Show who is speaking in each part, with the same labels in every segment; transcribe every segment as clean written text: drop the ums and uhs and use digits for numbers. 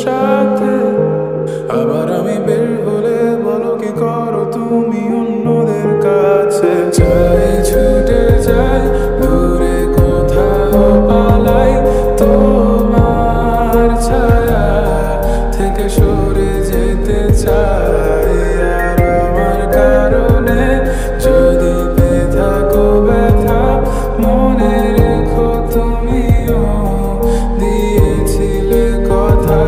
Speaker 1: সাথে। আবার আমি বের হলে বলো কি করো তুমি অন্যদের কাছে। চাই ছুটে যাই দূরে কোথাও পালাই তোমার ছায়া থেকে সরে যেতে চাই। আর আমার কারণে যদি পেয়ে থাকো ব্যথা মনে রেখো তুমিও দিয়েছিলে কথা।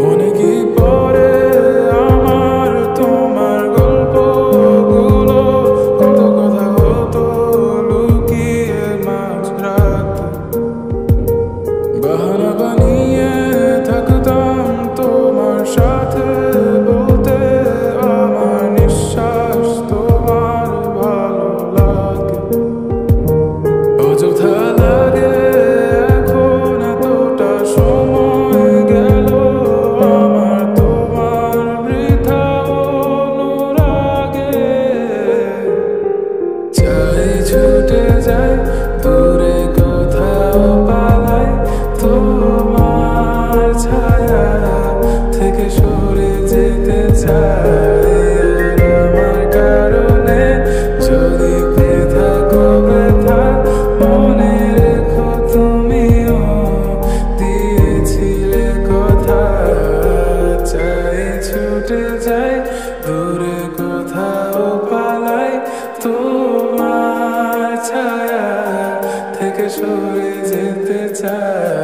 Speaker 1: মনে কি পড়ে আমার তোমার গল্পগুলো, কত কথা হতো লুকিয়ে মাঝরাতে। বাহানা বানিয়ে থাকতাম তোমার সাথে, বলতে আমার নিঃশ্বাস তোমার ভালো লাগে। অযথা লাগে এখন এতটা সময় গেল আমার তোমার বৃথা অনুরাগে। চাই ছুটে যাই দূরে কোথাও পালাই তোমার ছায়া থেকে সরে যেতে চাই। আর আমার কারণে যদি পেয়ে থাকো ব্যথা মনে রেখো তুমিও দিয়েছিলে কথা। চাই ছুটে যাই দূরে কোথাও পালাই তোমার ছায়া থেকে সরে যেতে চাই।